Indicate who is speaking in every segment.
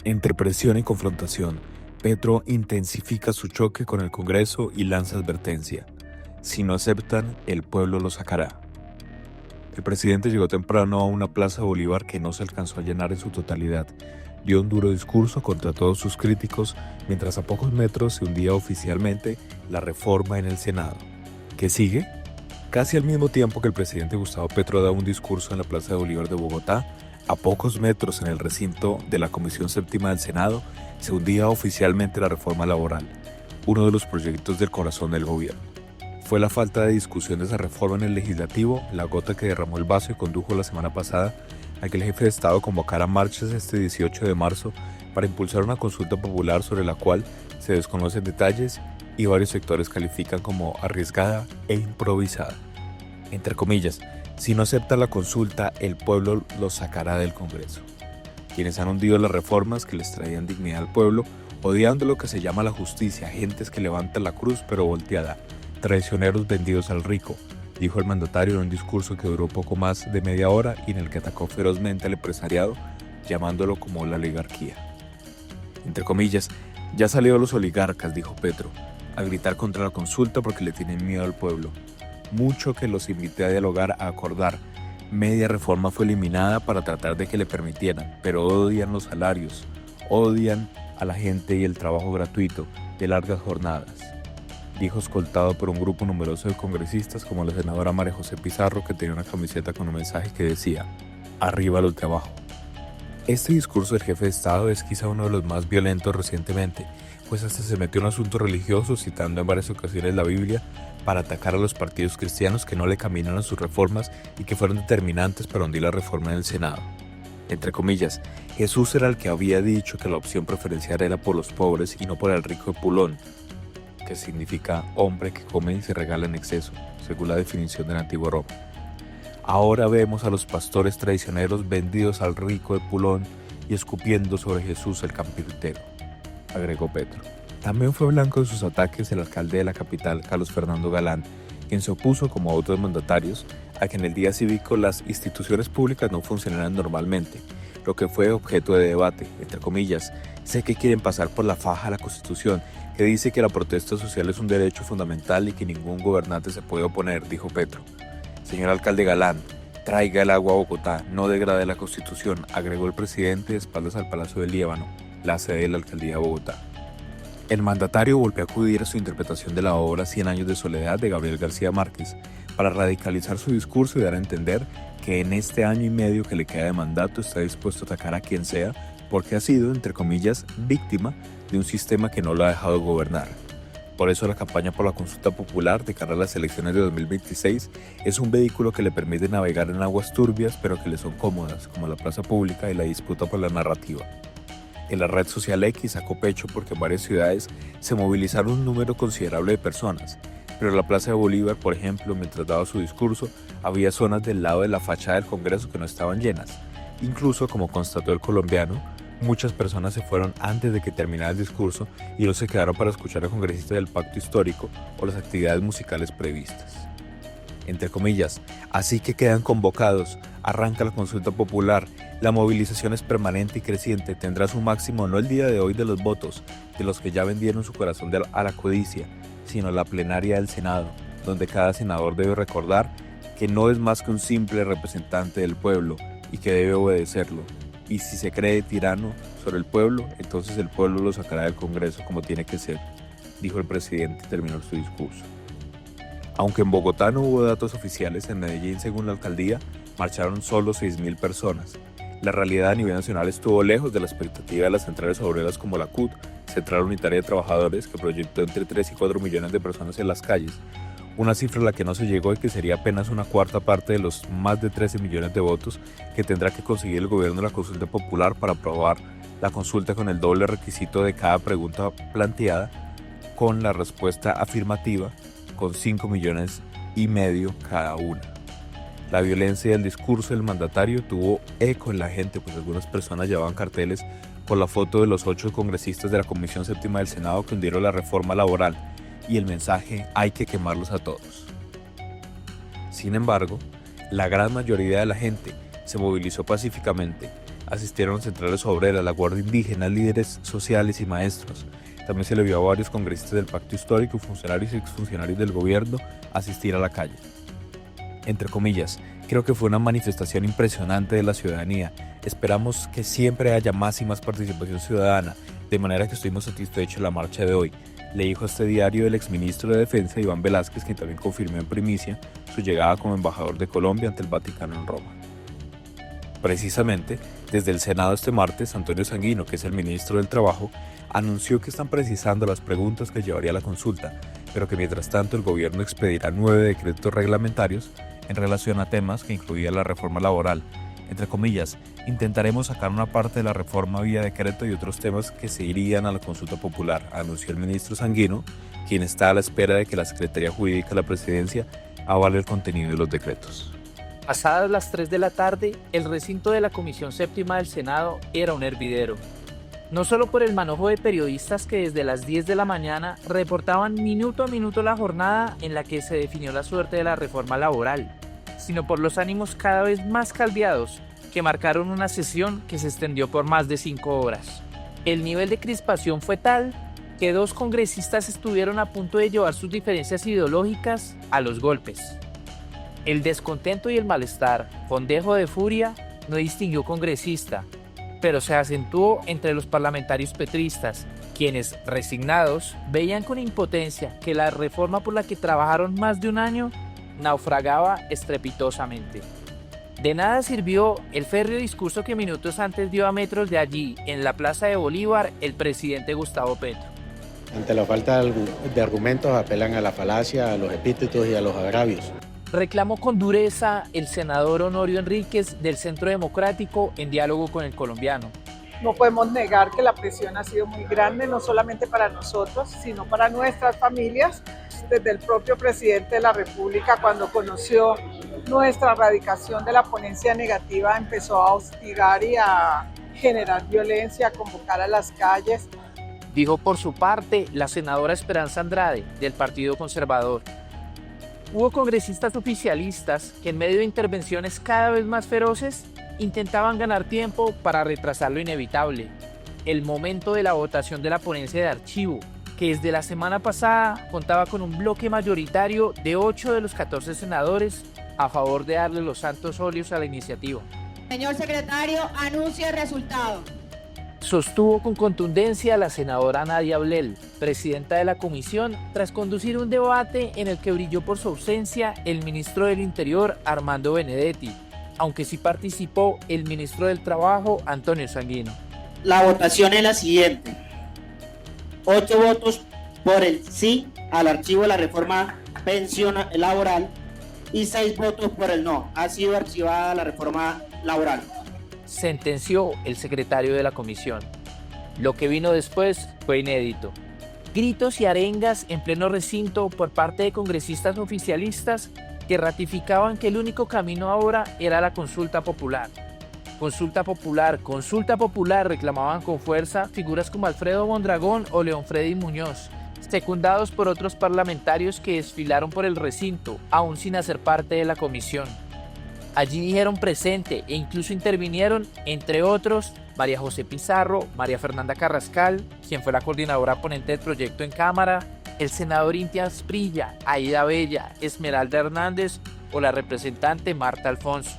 Speaker 1: Entre presión y confrontación, Petro intensifica su choque con el Congreso y lanza advertencia. Si no aceptan, el pueblo lo sacará. El presidente llegó temprano a una plaza Bolívar que no se alcanzó a llenar en su totalidad. Dio un duro discurso contra todos sus críticos, mientras a pocos metros se hundía oficialmente la reforma en el Senado. ¿Qué sigue? Casi al mismo tiempo que el presidente Gustavo Petro da un discurso en la plaza de Bolívar de Bogotá, a pocos metros en el recinto de la Comisión Séptima del Senado, se hundía oficialmente la reforma laboral, uno de los proyectos del corazón del gobierno. Fue la falta de discusión de esa reforma en el legislativo la gota que derramó el vaso y condujo la semana pasada a que el jefe de Estado convocara marchas este 18 de marzo para impulsar una consulta popular sobre la cual se desconocen detalles y varios sectores califican como arriesgada e improvisada. Entre comillas, si no acepta la consulta, el pueblo lo sacará del Congreso. Quienes han hundido las reformas que les traían dignidad al pueblo, odiando lo que se llama la justicia, gentes que levantan la cruz pero volteada, traicioneros vendidos al rico, dijo el mandatario en un discurso que duró poco más de media hora y en el que atacó ferozmente al empresariado, llamándolo como la oligarquía. Entre comillas, ya salieron los oligarcas, dijo Petro, a gritar contra la consulta porque le tienen miedo al pueblo. Mucho que los invité a dialogar, a acordar. Media reforma fue eliminada para tratar de que le permitieran, pero odian los salarios, odian a la gente y el trabajo gratuito de largas jornadas, dijo escoltado por un grupo numeroso de congresistas como la senadora María José Pizarro, que tenía una camiseta con un mensaje que decía, arriba los de abajo. Este discurso del jefe de Estado es quizá uno de los más violentos recientemente, pues hasta se metió en un asunto religioso citando en varias ocasiones la Biblia para atacar a los partidos cristianos que no le caminan a sus reformas y que fueron determinantes para hundir la reforma en el Senado. Entre comillas, Jesús era el que había dicho que la opción preferencial era por los pobres y no por el rico de Pulón, que significa hombre que come y se regala en exceso, según la definición del antiguo Roma. Ahora vemos a los pastores traicioneros vendidos al rico de Pulón y escupiendo sobre Jesús el carpintero, agregó Petro. También fue blanco de sus ataques el alcalde de la capital, Carlos Fernando Galán, quien se opuso, como otros mandatarios, a que en el día cívico las instituciones públicas no funcionaran normalmente, lo que fue objeto de debate, entre comillas. Sé que quieren pasar por la faja a la Constitución, que dice que la protesta social es un derecho fundamental y que ningún gobernante se puede oponer, dijo Petro. Señor alcalde Galán, traiga el agua a Bogotá, no degrade la Constitución, agregó el presidente de espaldas al Palacio del Líbano, la sede de la alcaldía de Bogotá. El mandatario volvió a acudir a su interpretación de la obra 100 años de soledad de Gabriel García Márquez para radicalizar su discurso y dar a entender que en este año y medio que le queda de mandato está dispuesto a atacar a quien sea porque ha sido, entre comillas, víctima de un sistema que no lo ha dejado gobernar. Por eso la campaña por la consulta popular de cara a las elecciones de 2026 es un vehículo que le permite navegar en aguas turbias pero que le son cómodas, como la plaza pública y la disputa por la narrativa. En la red social X sacó pecho porque en varias ciudades se movilizaron un número considerable de personas, pero en la Plaza de Bolívar, por ejemplo, mientras daba su discurso, había zonas del lado de la fachada del Congreso que no estaban llenas. Incluso, como constató el colombiano, muchas personas se fueron antes de que terminara el discurso y no se quedaron para escuchar al congresista del Pacto Histórico o las actividades musicales previstas. Entre comillas, así que quedan convocados, arranca la consulta popular, la movilización es permanente y creciente, tendrá su máximo no el día de hoy de los votos, de los que ya vendieron su corazón a la codicia, sino la plenaria del Senado, donde cada senador debe recordar que no es más que un simple representante del pueblo y que debe obedecerlo. Y si se cree tirano sobre el pueblo, entonces el pueblo lo sacará del Congreso como tiene que ser, dijo el presidente y terminó su discurso. Aunque en Bogotá no hubo datos oficiales, en Medellín, según la alcaldía, marcharon solo 6.000 personas. La realidad a nivel nacional estuvo lejos de la expectativa de las centrales obreras como la CUT, Central Unitaria de Trabajadores, que proyectó entre 3 y 4 millones de personas en las calles, una cifra a la que no se llegó y que sería apenas una cuarta parte de los más de 13 millones de votos que tendrá que conseguir el gobierno de la consulta popular para aprobar la consulta con el doble requisito de cada pregunta planteada, con la respuesta afirmativa, con 5,5 millones cada una. La violencia del discurso del mandatario tuvo eco en la gente, pues algunas personas llevaban carteles con la foto de los 8 congresistas de la Comisión Séptima del Senado que hundieron la reforma laboral y el mensaje hay que quemarlos a todos. Sin embargo, la gran mayoría de la gente se movilizó pacíficamente Asistieron centrales obreras, la Guardia Indígena, líderes sociales y maestros. También se le vio a varios congresistas del Pacto Histórico, funcionarios y exfuncionarios del gobierno asistir a la calle. Entre comillas, creo que fue una manifestación impresionante de la ciudadanía. Esperamos que siempre haya más y más participación ciudadana, de manera que estoy muy satisfecho de la marcha de hoy, le dijo a este diario el exministro de Defensa Iván Velázquez, quien también confirmó en primicia su llegada como embajador de Colombia ante el Vaticano en Roma. Precisamente, desde el Senado este martes, Antonio Sanguino, que es el ministro del Trabajo, anunció que están precisando las preguntas que llevaría a la consulta, pero que mientras tanto el gobierno expedirá 9 decretos reglamentarios en relación a temas que incluía la reforma laboral. Entre comillas, intentaremos sacar una parte de la reforma vía decreto y otros temas que se irían a la consulta popular, anunció el ministro Sanguino, quien está a la espera de que la Secretaría Jurídica de la Presidencia avale el contenido de los decretos.
Speaker 2: Pasadas las 3 de la tarde, el recinto de la Comisión Séptima del Senado era un hervidero. No solo por el manojo de periodistas que desde las 10 de la mañana reportaban minuto a minuto la jornada en la que se definió la suerte de la reforma laboral, sino por los ánimos cada vez más caldeados que marcaron una sesión que se extendió por más de 5 horas. El nivel de crispación fue tal que 2 congresistas estuvieron a punto de llevar sus diferencias ideológicas a los golpes. El descontento y el malestar, fondejo de furia, no distinguió congresista, pero se acentuó entre los parlamentarios petristas, quienes, resignados, veían con impotencia que la reforma por la que trabajaron más de un año naufragaba estrepitosamente. De nada sirvió el férreo discurso que minutos antes dio a metros de allí, en la Plaza de Bolívar, el presidente Gustavo Petro.
Speaker 3: Ante la falta de argumentos apelan a la falacia, a los epítetos y a los agravios.
Speaker 2: Reclamó con dureza el senador Honorio Enríquez del Centro Democrático en diálogo con el colombiano.
Speaker 4: No podemos negar que la presión ha sido muy grande, no solamente para nosotros, sino para nuestras familias. Desde el propio presidente de la República, cuando conoció nuestra radicación de la ponencia negativa, empezó a hostigar y a generar violencia, a convocar a las calles.
Speaker 2: Dijo por su parte la senadora Esperanza Andrade, del Partido Conservador. Hubo congresistas oficialistas que en medio de intervenciones cada vez más feroces intentaban ganar tiempo para retrasar lo inevitable, el momento de la votación de la ponencia de archivo, que desde la semana pasada contaba con un bloque mayoritario de 8 de los 14 senadores a favor de darle los santos óleos a la iniciativa.
Speaker 5: Señor secretario, anuncie el resultado.
Speaker 2: Sostuvo con contundencia la senadora Nadia Blel, presidenta de la comisión, tras conducir un debate en el que brilló por su ausencia el ministro del Interior, Armando Benedetti, aunque sí participó el ministro del Trabajo, Antonio Sanguino.
Speaker 6: La votación es la siguiente: 8 votos por el sí al archivo de la reforma pensión laboral y 6 votos por el no. Ha sido archivada la reforma laboral,
Speaker 2: sentenció el secretario de la comisión. Lo que vino después fue inédito. Gritos y arengas en pleno recinto por parte de congresistas oficialistas que ratificaban que el único camino ahora era la consulta popular. Consulta popular, reclamaban con fuerza figuras como Alfredo Mondragón o León Freddy Muñoz, secundados por otros parlamentarios que desfilaron por el recinto, aún sin hacer parte de la comisión. Allí dijeron presente e incluso intervinieron, entre otros, María José Pizarro, María Fernanda Carrascal, quien fue la coordinadora ponente del proyecto en Cámara, el senador Inti Asprilla, Aida Bella, Esmeralda Hernández o la representante Marta Alfonso.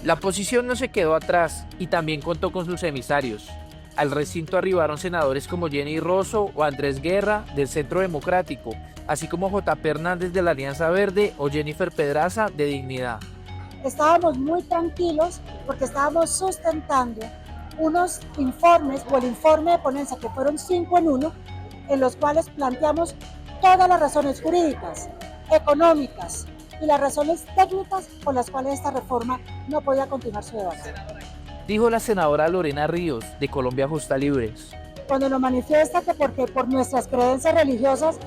Speaker 2: La oposición no se quedó atrás y también contó con sus emisarios. Al recinto arribaron senadores como Jenny Rosso o Andrés Guerra del Centro Democrático, así como J.P. Hernández de la Alianza Verde o Jennifer Pedraza de Dignidad.
Speaker 7: Estábamos muy tranquilos porque estábamos sustentando unos informes o el informe de ponencia que fueron 5 en 1, en los cuales planteamos todas las razones jurídicas, económicas y las razones técnicas por las cuales esta reforma no podía continuar su debate.
Speaker 2: Dijo la senadora Lorena Ríos, de Colombia Justa Libres.
Speaker 7: Cuando nos manifiesta que porque por nuestras creencias religiosas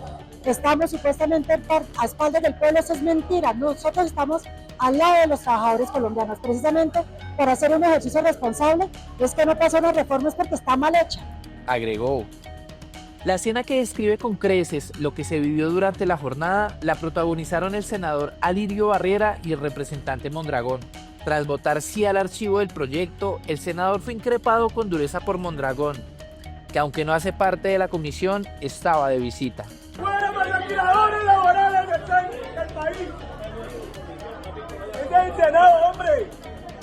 Speaker 7: estamos supuestamente a espaldas del pueblo, eso es mentira. Nosotros estamos al lado de los trabajadores colombianos, precisamente para hacer un ejercicio responsable. Es que no pasó una reforma es porque está mal hecha.
Speaker 2: Agregó. La escena que describe con creces lo que se vivió durante la jornada la protagonizaron el senador Alirio Barrera y el representante Mondragón. Tras votar sí al archivo del proyecto, el senador fue increpado con dureza por Mondragón, que aunque no hace parte de la comisión, estaba de visita.
Speaker 8: ¡Fuera maquiladores laborales del país! ¡Es del Senado, hombre!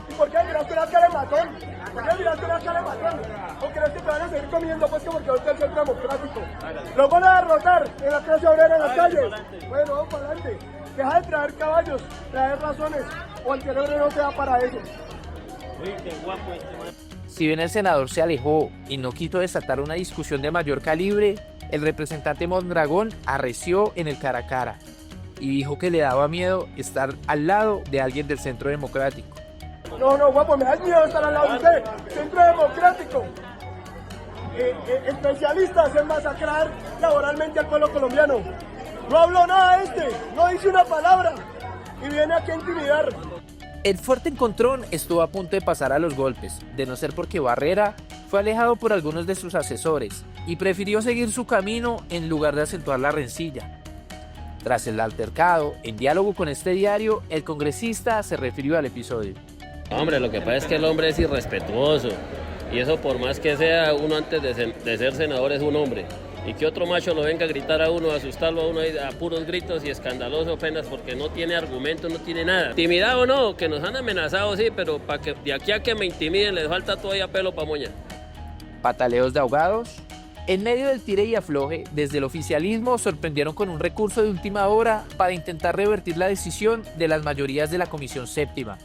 Speaker 8: ¿Y por qué miraste una cara de matón? ¿Por qué miraste una cara de matón? ¿O crees que te van a seguir comiendo pues como que ahorita el Centro Democrático? ¿Los van a derrotar en la clase obrera en las calles? Bueno, vamos para adelante. Deja de traer caballos, traer razones, o el cerebro no te da para eso.
Speaker 2: Si bien el senador se alejó y no quiso desatar una discusión de mayor calibre, el representante Mondragón arreció en el cara a cara y dijo que le daba miedo estar al lado de alguien del Centro Democrático.
Speaker 8: No, guapo, me da miedo estar al lado de usted. Centro Democrático. Especialistas en masacrar laboralmente al pueblo colombiano. No habló nada no dice una palabra y viene aquí a intimidar.
Speaker 2: El fuerte encontrón estuvo a punto de pasar a los golpes, de no ser porque Barrera fue alejado por algunos de sus asesores y prefirió seguir su camino en lugar de acentuar la rencilla. Tras el altercado, en diálogo con este diario, el congresista se refirió al episodio.
Speaker 9: Hombre, lo que pasa es que el hombre es irrespetuoso y eso por más que sea uno antes de ser senador es un hombre. Y que otro macho lo venga a gritar a uno, a asustarlo a uno a puros gritos y escandaloso apenas porque no tiene argumento, no tiene nada. Intimidado o no, que nos han amenazado sí, pero para que de aquí a que me intimiden les falta todavía pelo pa' moña.
Speaker 2: Pataleos de ahogados. En medio del tire y afloje, desde el oficialismo sorprendieron con un recurso de última hora para intentar revertir la decisión de las mayorías de la Comisión Séptima.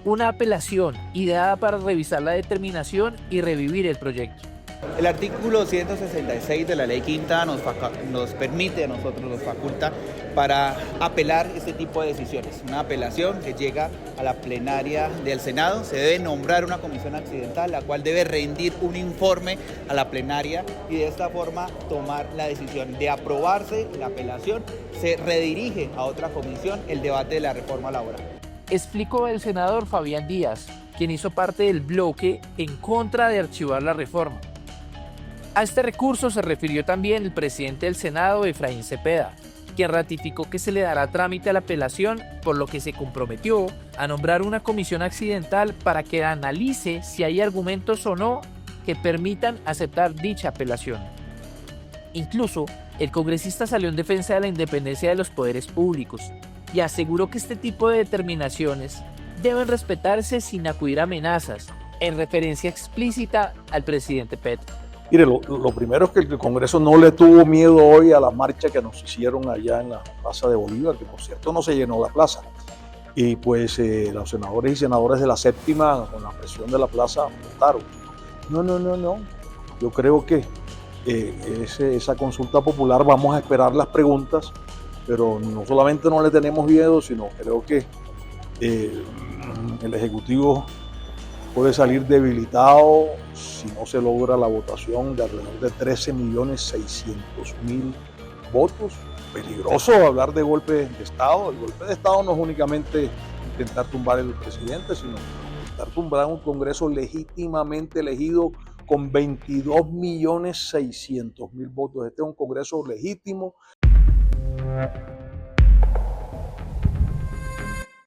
Speaker 2: Una apelación ideada para revisar la determinación y revivir el proyecto.
Speaker 10: El artículo 166 de la ley quinta nos permite a nosotros, nos faculta para apelar este tipo de decisiones. Una apelación que llega a la plenaria del Senado, se debe nombrar una comisión accidental, la cual debe rendir un informe a la plenaria y de esta forma tomar la decisión de aprobarse la apelación, se redirige a otra comisión el debate de la reforma laboral.
Speaker 2: Explicó el senador Fabián Díaz, quien hizo parte del bloque en contra de archivar la reforma. A este recurso se refirió también el presidente del Senado, Efraín Cepeda, quien ratificó que se le dará trámite a la apelación, por lo que se comprometió a nombrar una comisión accidental para que analice si hay argumentos o no que permitan aceptar dicha apelación. Incluso, el congresista salió en defensa de la independencia de los poderes públicos y aseguró que este tipo de determinaciones deben respetarse sin acudir a amenazas, en referencia explícita al presidente Petro.
Speaker 11: Mire, lo primero es que el Congreso no le tuvo miedo hoy a la marcha que nos hicieron allá en la Plaza de Bolívar, que por cierto no se llenó la plaza. Y pues los senadores y senadoras de la séptima, con la presión de la plaza, votaron. No. Yo creo que esa consulta popular, vamos a esperar las preguntas, pero no solamente no le tenemos miedo, sino creo que el Ejecutivo puede salir debilitado si no se logra la votación de alrededor de 13.600.000 votos. Peligroso hablar de golpe de Estado. El golpe de Estado no es únicamente intentar tumbar al presidente, sino intentar tumbar un Congreso legítimamente elegido con 22.600.000 votos. Este es un Congreso legítimo.